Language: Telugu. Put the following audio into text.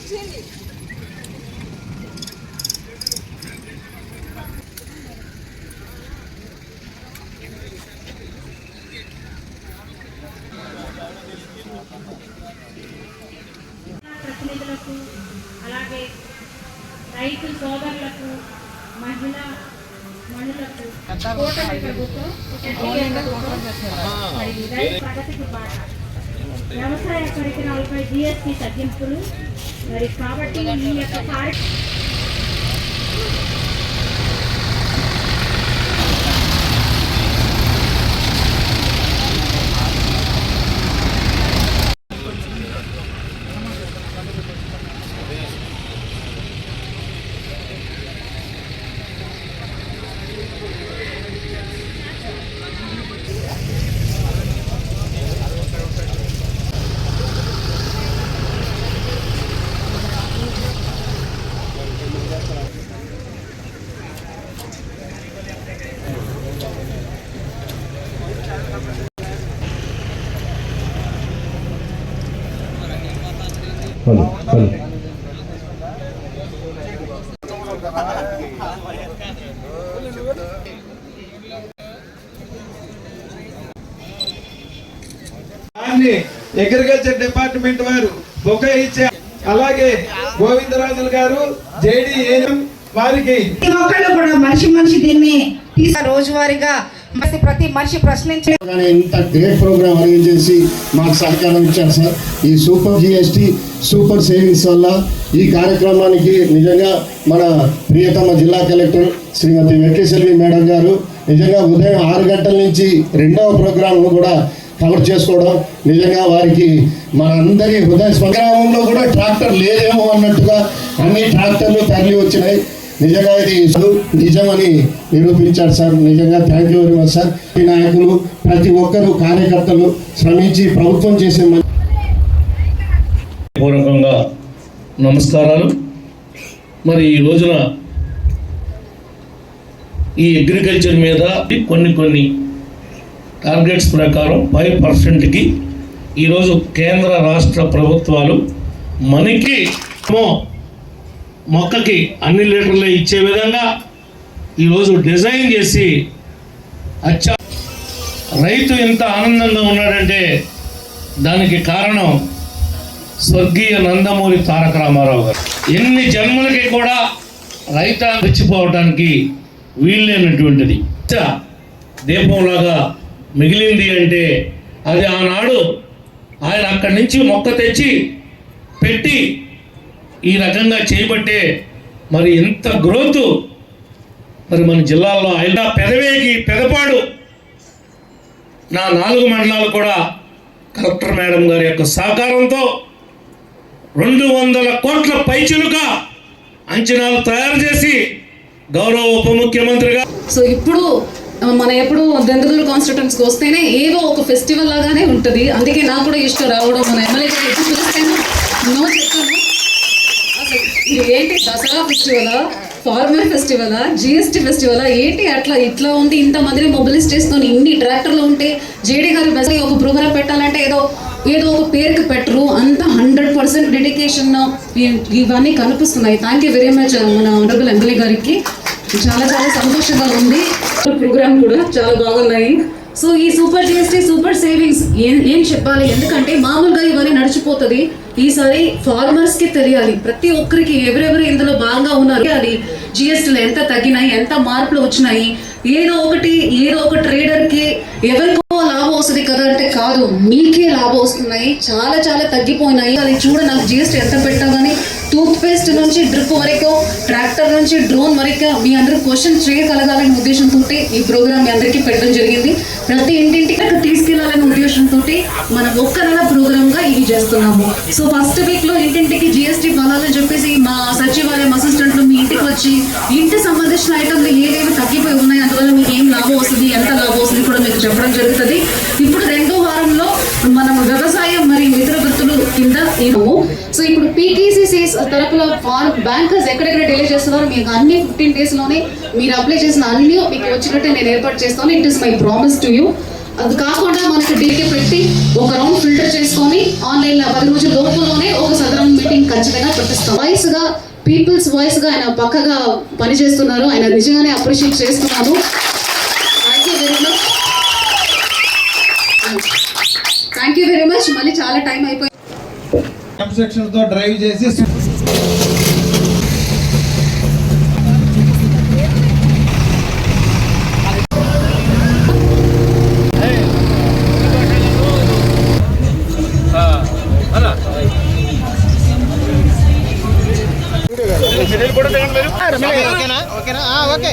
ప్రతినిధులకు అలాగే రైతు సోదరులకు మహిళా మనులకు ప్రగతికి బాట వ్యవసాయ పరికరాలపై జిఎస్టీ తగ్గింపులు మరి కాబట్టి ఈ యొక్క అగ్రికల్చర్ డిపార్ట్మెంట్ వారు బొకే ఇచ్చారు. అలాగే గోవిందరాజులు గారు జేడీఏఎం వారికి ఒక్కళ్ళు కూడా మనిషి దీన్ని రోజువారీగా ప్రతి మనిషి ప్రశ్నించే ఇంత గ్రేట్ ప్రోగ్రామ్ అరేంజ్ చేసి మాకు సహకారం ఇచ్చారు సార్. ఈ సూపర్ జిఎస్టీ సూపర్ సేవింగ్స్ వల్ల ఈ కార్యక్రమానికి నిజంగా మన ప్రియతమ జిల్లా కలెక్టర్ శ్రీమతి వెంకటేశ్వరి మేడం గారు నిజంగా ఉదయం 6 గంటల నుంచి 2వ ప్రోగ్రామ్ కూడా కవర్ చేసుకోవడం నిజంగా వారికి మనందరి హృదయ గ్రామంలో కూడా ట్రాక్టర్ లేదేమో అన్నట్టుగా అన్ని ట్రాక్టర్లు తరలి వచ్చినాయి. నిజంగా ఇది నిజమని నిరూపించారు సార్. నిజంగా thank you very much sir. ఈ నాయకులు ప్రతి ఒక్కరు కార్యకర్తలు శ్రమించి ప్రభుత్వం చేసే పూర్వకంగా నమస్కారాలు. మరి ఈ రోజున ఈ అగ్రికల్చర్ మీద కొన్ని టార్గెట్స్ ప్రకారం 5%కి ఈరోజు కేంద్ర రాష్ట్ర ప్రభుత్వాలు మనకి మొక్కకి అన్ని లీటర్లు ఇచ్చే విధంగా ఈరోజు డిజైన్ చేసి రైతు ఎంత ఆనందంగా ఉన్నాడంటే దానికి కారణం స్వర్గీయ నందమూరి తారక రామారావు గారు. ఎన్ని జన్మలకి కూడా రైతా చచ్చిపోవటానికి వీల్లేనటువంటిది దీపంలాగా మిగిలింది అంటే అది ఆనాడు ఆయన అక్కడి నుంచి మొక్క తెచ్చి పెట్టి ఈ రకంగా చేయబట్టే మరి ఎంత గ్రోత్ మరి మన జిల్లాలో అయినా పెదవేగి పెదపాడు నా 4 మండలాలు కూడా కలెక్టర్ మేడం గారి యొక్క సహకారంతో 200 కోట్ల పైచిలుగా అంచనాలు తయారు చేసి గౌరవ ఉప ముఖ్యమంత్రిగా సో ఇప్పుడు మన ఎప్పుడు దెందులూరు కాన్స్టిట్యూన్సీకి వస్తేనే ఏదో ఒక ఫెస్టివల్ లాగానే ఉంటుంది. అందుకే నాకు కూడా ఇష్టం రావడం. మన ఎమ్మెల్యే గారు ఎప్పుడు పిలుస్తాను చెప్తాను అసలు ఇది ఏంటి దసరా ఫెస్టివలా, ఫార్మర్ ఫెస్టివలా, జిఎస్టీ ఫెస్టివలా ఏంటి అట్లా ఇట్లా ఉంది. ఇంతమందిని మొబిలైజ్ చేసుకొని ఇన్ని ట్రాక్టర్లు ఉంటే జేడీ గారు బెస్ట్ ఒక ప్రోగ్రామ్ పెట్టాలంటే ఏదో ఒక పేరుకి పెట్టరు. అంత 100% డెడికేషన్ ఇవన్నీ కనిపిస్తున్నాయి. థ్యాంక్ యూ వెరీ మచ్ మన ఆనరబుల్ ఎమ్మెల్యే గారికి. చాలా సంతోషంగా ఉంది. ప్రోగ్రామ్ కూడా చాలా బాగున్నాయి. సో ఈ సూపర్ జిఎస్టీ సూపర్ సేవింగ్స్ ఏం చెప్పాలి, ఎందుకంటే మామూలుగా ఇవన్నీ నడిచిపోతుంది. ఈసారి ఫార్మర్స్కి తెలియాలి, ప్రతి ఒక్కరికి ఎవరెవరు ఇందులో బాగా ఉన్నారు, అది జిఎస్టీలో ఎంత తగ్గినాయి, ఎంత మార్పులు వచ్చినాయి. ఏదో ఒక ట్రేడర్కి ఎవరికో లాభం వస్తుంది కదా అంటే కాదు, మీకే లాభం వస్తున్నాయి. చాలా తగ్గిపోయినాయి. అది చూడ నాకు జిఎస్టీ ఎంత పెట్టా కానీ టూత్ పేస్ట్ నుంచి డ్రిప్ వరకు, ట్రాక్టర్ నుంచి డ్రోన్ వరకు మీ అందరూ క్వశ్చన్ చేయగలగాలనే ఉద్దేశంతో ఈ ప్రోగ్రామ్ మీ అందరికీ పెట్టడం జరిగింది. ప్రతి ఇంటింటికి తీసుకెళ్లాలనే ఉద్దేశంతో మనం ఒక్క నెల ప్రోగ్రామ్ గా ఇది చేస్తున్నాము. సో ఫస్ట్ వీక్ లో ఇంటింటికి జిఎస్టీ కొనాలని చెప్పేసి మా సచివాలయం అసిస్టెంట్లు మీ ఇంటికి వచ్చి ఇంటి సంబంధించిన ఐటమ్లు ఏవేవి తగ్గిపోయి ఉన్నాయి, అందువల్ల మీకు ఏం లాభం వస్తుంది, ఎంత లాభం వస్తుంది కూడా మీకు చెప్పడం జరుగుతుంది. ఇప్పుడు 2వ వారంలో మనం వ్యవసాయం మరియు ఇతర వృత్తులు కింద సో ఇప్పుడు పీటీసీసీ తరపులో బ్యాంకర్స్ ఎక్కడెక్కడ డిలే చేస్తున్నారో మీకు అన్ని 15 days లోనే మీరు అప్లై చేసిన అన్ని మీకు వచ్చినట్టే నేను ఏర్పాటు చేస్తాను. It is my promise to you. అది కాకుండా మనకి డీకే పెట్టి ఒక రౌండ్ ఫిల్టర్ చేసుకొని ఆన్లైన్లో 10 రోజుల లోపులోనే ఒక సదరం మీటింగ్ ఖచ్చితంగా పట్టిస్తాం. వాయిస్గా పీపుల్స్ వాయిస్గా ఆయన పక్కగా పనిచేస్తున్నారు. ఆయన నిజంగానే అప్రిషియేట్ చేస్తున్నాను. Thank you very much. మళ్ళీ చాలా టైం అయిపోయింది. సెక్షన్స్ తో డ్రైవ్ చేసి ఓకేనా ఓకే